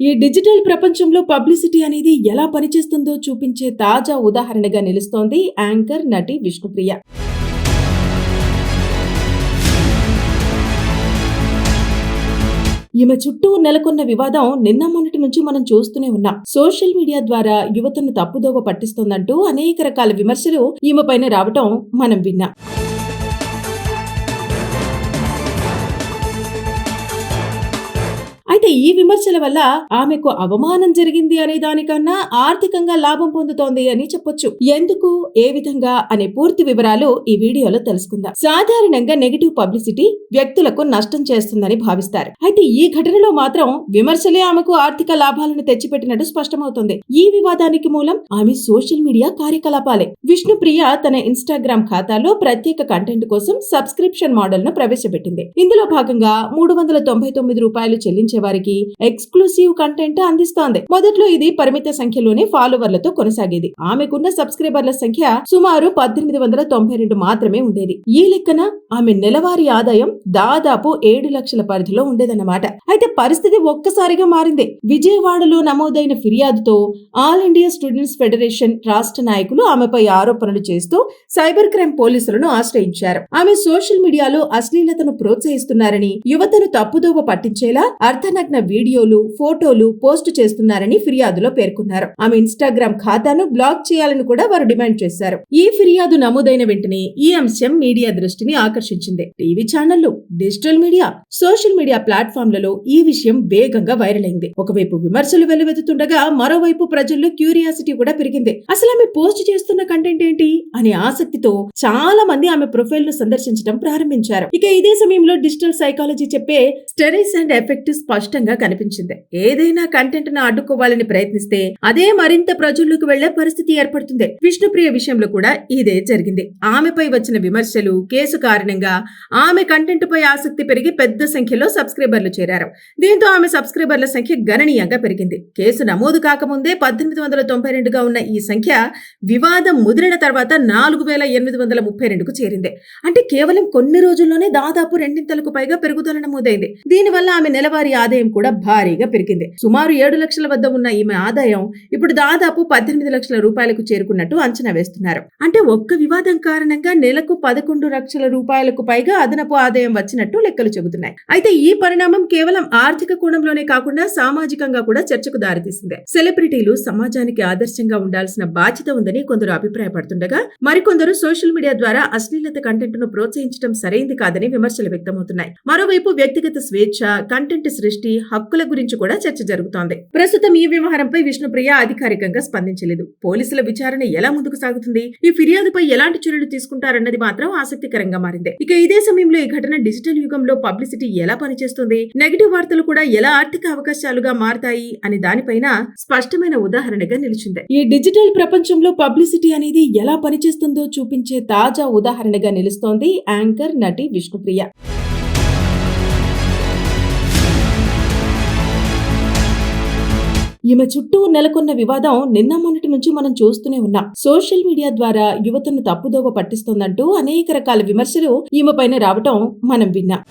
ఈ డిజిటల్ ప్రపంచంలో పబ్లిసిటీ అనేది ఎలా పనిచేస్తుందో చూపించే తాజా ఉదాహరణగా నిలుస్తోంది యాంకర్ నటి విష్ణుప్రియ. ఈమె చుట్టూ నెలకొన్న వివాదం నిన్న మొన్నటి నుంచి మనం చూస్తూనే ఉన్నాం. సోషల్ మీడియా ద్వారా యువతను తప్పుదోవ పట్టిస్తోందంటూ అనేక రకాల విమర్శలు ఈమె పైన రావటం మనం విన్నాం. అయితే ఈ విమర్శల వల్ల ఆమెకు అవమానం జరిగింది అనే దానికన్నా ఆర్థికంగా లాభం పొందుతోంది అని చెప్పొచ్చు. ఎందుకు, ఏ విధంగా అనే పూర్తి వివరాలు ఈ వీడియోలో తెలుసుకుందాం. సాధారణంగా నెగటివ్ పబ్లిసిటీ వ్యక్తులకు నష్టం చేస్తుందని భావిస్తారు. అయితే ఈ ఘటనలో మాత్రం విమర్శలే ఆమెకు ఆర్థిక లాభాలను తెచ్చిపెట్టినట్టు స్పష్టమవుతుంది. ఈ వివాదానికి మూలం ఆమె సోషల్ మీడియా కార్యకలాపాలే. విష్ణుప్రియ తన ఇన్స్టాగ్రామ్ ఖాతాలో ప్రత్యేక కంటెంట్ కోసం సబ్స్క్రిప్షన్ మోడల్ ను ప్రవేశపెట్టింది. ఇందులో భాగంగా $399 చెల్లించే వారికి ఎక్స్క్లూసివ్ కంటెంట్ అందిస్తోంది. మొదట్లో ఇది పరిమిత సంఖ్యలోనే ఫాలోవర్లతో కొనసాగేది. ఆమెకున్న సబ్స్క్రైబర్ల సంఖ్య సుమారు 1892 మాత్రమే ఉండేది. ఈ లెక్కన ఆమె నెలవారీ ఆదాయం దాదాపు 7 లక్షల పరిధిలో ఉండేదన్నమాట. అయితే పరిస్థితి ఒక్కసారిగా మారింది. విజయవాడలో నమోదైన ఫిర్యాదుతో ఆల్ ఇండియా స్టూడెంట్స్ ఫెడరేషన్ రాష్ట్ర నాయకులు ఆమెపై ఆరోపణలు చేస్తూ సైబర్ క్రైమ్ పోలీసులను ఆశ్రయించారు. ఆమె సోషల్ మీడియాలో అశ్లీలతను ప్రోత్సహిస్తున్నారని, యువతను తప్పుదోవ పట్టించేలా అర్ధనగ్న వీడియోలు, ఫోటోలు పోస్టు చేస్తున్నారని ఫిర్యాదులో పేర్కొన్నారు. ఆమె ఇన్స్టాగ్రామ్ ఖాతాను బ్లాక్ చేయాలని కూడా వారు డిమాండ్ చేశారు. ఈ ఫిర్యాదు నమోదైన వెంటనే ఈ అంశం మీడియా దృష్టిని ఆకర్షించింది. టీవీ ఛానళ్లు, డిజిటల్ మీడియా, సోషల్ మీడియా ప్లాట్ఫామ్లలో ఈ విషయం వేగంగా వైరల్ అయింది. ఒకవైపు విమర్శలు వెల్లువెత్తుతుండగా మరోవైపు ప్రజల్లో క్యూరియాసిటీ కూడా పెరిగింది. అసలు ఆమె పోస్ట్ చేస్తున్న కంటెంట్ ఏంటి అనే ఆసక్తితో చాలా మంది ఆమె ప్రొఫైల్ ను సందర్శించడం ప్రారంభించారు. ఇక ఇదే సమయంలో డిజిటల్ సైకాలజీ చెప్పే స్టడీస్ అండ్ ఎఫెక్ట్ స్పష్టంగా కనిపించింది. ఏదైనా కంటెంట్ ను అడ్డుకోవాలని ప్రయత్నిస్తే అదే మరింత ప్రజల్లోకి వెళ్లే పరిస్థితి ఏర్పడుతుంది. విష్ణుప్రియ విషయంలో కూడా ఇదే జరిగింది. ఆమెపై వచ్చిన విమర్శలు, కేసు కారణంగా ఆమె కంటెంట్ పై ఆసక్తి పెరిగి పెద్ద సంఖ్యలో సబ్స్క్రైబర్లు చేరారు. దీంతో ఆమె సబ్స్క్రైబర్ల సంఖ్య గణనీయంగా పెరిగింది. కేసు నమోదు కాకముందే 1892గా ఉన్న ఈ సంఖ్య వివాదం ముదిరిన తర్వాత 4832కు చేరింది. అంటే కేవలం కొన్ని రోజుల్లోనే దాదాపు రెండింతలకు పైగా పెరుగుదల నమోదైంది. దీనివల్ల ఆమె నెలవారీ ఆదాయం కూడా భారీగా పెరిగింది. సుమారు 7 లక్షల వద్ద ఉన్న ఈమె ఆదాయం ఇప్పుడు దాదాపు 18 లక్షల రూపాయలకు చేరుకున్నట్టు అంచనా వేస్తున్నారు. అంటే ఒక్క వివాదం కారణంగా నెలకు 11 లక్షల రూపాయలకు పైగా అదనపు ఆదాయం వచ్చినట్టు లెక్కలు చెబుతున్నాయి. అయితే ఈ పరిణామం కేవలం ఆర్థిక కోణంలోనే కాకుండా సామాజికంగా కూడా చర్చకు దారితీసింది. సెలబ్రిటీలు సమాజానికి ఆదర్శంగా ఉండాల్సిన బాధ్యత ఉందని కొందరు అభిప్రాయపడుతుండగా, మరికొందరు సోషల్ మీడియా ద్వారా అశ్లీలత కంటెంట్ ను ప్రోత్సహించడం సరైంది కాదని విమర్శలు వ్యక్తమవుతున్నాయి. మరోవైపు వ్యక్తిగత స్వేచ్ఛ, కంటెంట్ సృష్టి హక్కుల గురించి కూడా చర్చ జరుగుతోంది. ప్రస్తుతం ఈ వ్యవహారంపై విష్ణుప్రియ అధికారికంగా స్పందించలేదు. పోలీసుల విచారణ ఎలా ముందుకు సాగుతుంది, ఈ ఫిర్యాదుపై ఎలాంటి చర్యలు తీసుకుంటారన్నది మాత్రం ఆసక్తికరంగా మారింది. ఇక ఇదే సమయంలో ఈ ఘటన డిజిటల్ యుగంలో పబ్లిసిటీ ఎలా పనిచేస్తుంది, నెగటివ్ వార్తలు కూడా ఎలా ఆర్థిక అవకాశాలుగా మారతాయి అనే దానిపైన స్పష్టమైన ఉదాహరణగా నిలిచింది. ఈ డిజిటల్ ప్రపంచంలో పబ్లిసిటీ అనేది ఎలా పనిచేస్తుందో చూపించే తాజా ఉదాహరణగా నిలుస్తోంది యాంకర్ నటి విష్ణుప్రియ. ఈమె చుట్టూ నెలకొన్న వివాదం నిన్న మొన్నటి నుంచి మనం చూస్తూనే ఉన్నాం. సోషల్ మీడియా ద్వారా యువతను తప్పుదోవ పట్టిస్తోందంటూ అనేక రకాల విమర్శలు ఈమె పైన రావటం మనం విన్నాం.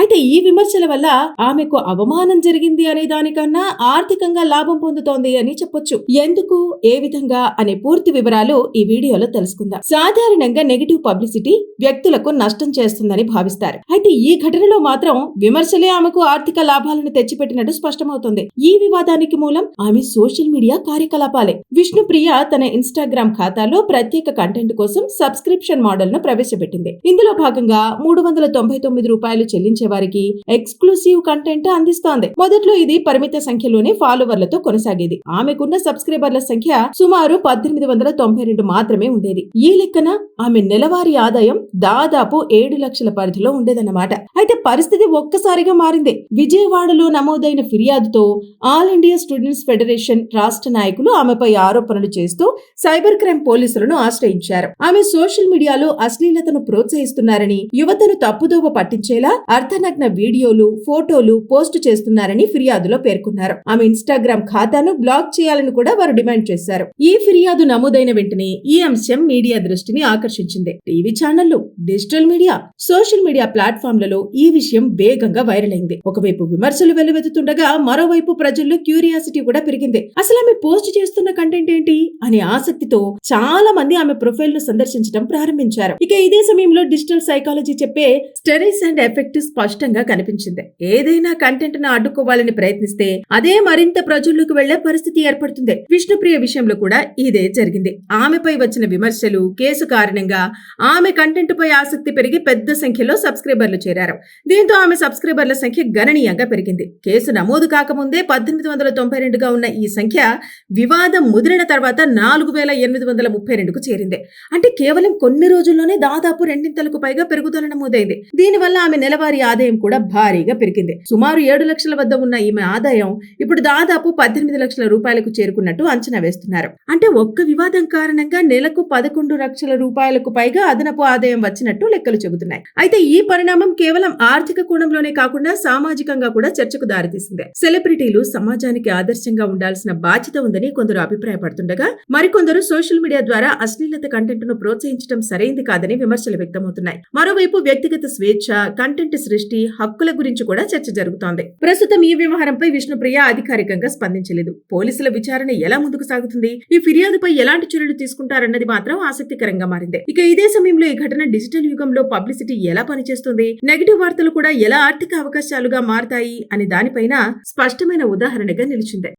అయితే ఈ విమర్శల వల్ల ఆమెకు అవమానం జరిగింది అనే దానికన్నా ఆర్థికంగా లాభం పొందుతోంది అని చెప్పొచ్చు. ఎందుకు, ఏ విధంగా అనే పూర్తి వివరాలు ఈ వీడియోలో తెలుసుకుందాం. సాధారణంగా నెగటివ్ పబ్లిసిటీ వ్యక్తులకు నష్టం చేస్తుందని భావిస్తారు. అయితే ఈ ఘటనలో మాత్రం విమర్శలే ఆమెకు ఆర్థిక లాభాలను తెచ్చిపెట్టినట్టు స్పష్టమవుతుంది. ఈ వివాదానికి మూలం ఆమె సోషల్ మీడియా కార్యకలాపాలే. విష్ణుప్రియ తన ఇన్స్టాగ్రామ్ ఖాతాలో ప్రత్యేక కంటెంట్ కోసం సబ్స్క్రిప్షన్ మోడల్ ను ప్రవేశపెట్టింది. ఇందులో భాగంగా $399 చెల్లించే వారికి ఎక్స్క్లూసివ్ కంటెంట్ అందిస్తోంది. మొదట్లో ఇది పరిమిత సంఖ్యలోనే ఫాలోవర్లతో కొనసాగేది. ఆమెకున్న సబ్స్క్రైబర్ల సంఖ్య సుమారు 1892 మాత్రమే ఉండేది. ఈ లెక్కన ఆమె నెలవారీ ఆదాయం దాదాపు 7 లక్షల పరిధిలో ఉండేదన్నమాట. అయితే పరిస్థితి ఒక్కసారిగా మారింది. విజయవాడలో నమోదైన ఫిర్యాదుతో ఆల్ ఇండియా స్టూడెంట్స్ ఫెడరేషన్ రాష్ట్ర నాయకులు ఆమెపై ఆరోపణలు చేస్తూ సైబర్ క్రైమ్ పోలీసులను ఆశ్రయించారు. ఆమె సోషల్ మీడియాలో అశ్లీలతను ప్రోత్సహిస్తున్నారని, యువతను తప్పుదోవ పట్టించేలా అర్ధనగ్న నగ్న వీడియోలు, ఫోటోలు పోస్టు చేస్తున్నారని ఫిర్యాదులో పేర్కొన్నారు. ఆమె ఇన్స్టాగ్రామ్ ఖాతాను బ్లాక్ చేయాలని కూడా వారు డిమాండ్ చేశారు. ఈ ఫిర్యాదు నమోదైన వెంటనే ఈ అంశం మీడియా దృష్టిని ఆకర్షించింది. టీవీ ఛానళ్లు, డిజిటల్ మీడియా, సోషల్ మీడియా ప్లాట్ఫామ్లలో ఈ విషయం వేగంగా వైరల్ అయింది. ఒకవైపు విమర్శలు వెల్లువెత్తుతుండగా మరోవైపు ప్రజల్లో క్యూరియాసిటీ కూడా పెరిగింది. అసలు ఆమె పోస్ట్ చేస్తున్న కంటెంట్ ఏంటి అనే ఆసక్తితో చాలా మంది ఆమె ప్రొఫైల్ ను సందర్శించడం ప్రారంభించారు. ఇక ఇదే సమయంలో డిజిటల్ సైకాలజీ చెప్పే స్టడీస్ అండ్ ఎఫెక్ట్ స్పష్టంగా కనిపించింది. ఏదైనా కంటెంట్ ను అడ్డుకోవాలని ప్రయత్నిస్తే అదే మరింత ప్రజల్లోకి వెళ్లే పరిస్థితి ఏర్పడుతుంది. విష్ణుప్రియ విషయంలో కూడా ఇదే జరిగింది. ఆమెపై వచ్చిన విమర్శలు, కేసు కారణంగా ఆమె కంటెంట్ పై ఆసక్తి పెరిగి పెద్ద సంఖ్యలో సబ్స్క్రైబర్లు చేరారు. దీంతో ఆమె సబ్స్క్రైబర్ల సంఖ్య గణనీయంగా పెరిగింది. కేసు నమోదు కాకముందే 1892గా ఉన్న ఈ సంఖ్య వివాదం ముదిరిన తర్వాత 4832కు చేరింది. అంటే కేవలం కొన్ని రోజుల్లోనే దాదాపు రెండింతలకు పైగా పెరుగుదల నమోదైంది. దీనివల్ల ఆమె నెలవారీ ఆదాయం కూడా భారీగా పెరిగింది. సుమారు 7 లక్షల వద్ద ఉన్న ఈమె ఆదాయం ఇప్పుడు దాదాపు 18 లక్షల రూపాయలకు చేరుకున్నట్టు అంచనా వేస్తున్నారు. అంటే ఒక్క వివాదం కారణంగా నెలకు 11 లక్షల రూపాయలకు పైగా అదనపు ఆదాయం వచ్చినట్టు లెక్కలు చెబుతున్నాయి. అయితే ఈ పరిణామం కేవలం ఆర్థిక కోణంలోనే కాకుండా సామాజికంగా కూడా చర్చకు దారితీసింది. సెలబ్రిటీలు సమాజానికి ఆదర్శంగా ఉండాల్సిన బాధ్యత ఉందని కొందరు అభిప్రాయపడుతుండగా మరికొందరు సోషల్ మీడియా ద్వారా అశ్లీలత కంటెంట్ ను ప్రోత్సహించడం సరైంది కాదని విమర్శలు వ్యక్తమవుతున్నాయి. మరోవైపు వ్యక్తిగత స్వేచ్ఛ, కంటెంట్ సృష్టి హక్కుల గురించి కూడా చర్చ జరుగుతోంది. ప్రస్తుతం ఈ వ్యవహారంపై విష్ణుప్రియ అధికారికంగా స్పందించలేదు. పోలీసుల విచారణ ఎలా ముందుకు సాగుతుంది, ఈ ఫిర్యాదుపై ఎలాంటి చర్యలు తీసుకుంటారన్నది మాత్రం ఆసక్తికరంగా మారింది. ఇక ఇదే సమయంలో ఈ ఘటన డిజిటల్ యుగంలో పబ్లిసిటీ ఎలా పనిచేస్తుంది, నెగటివ్ వార్తలు కూడా ఎలా ఆర్థిక అవకాశాలుగా మారతాయి అనే దానిపైన స్పష్టమైన ఉదాహరణగా నిలిచింది.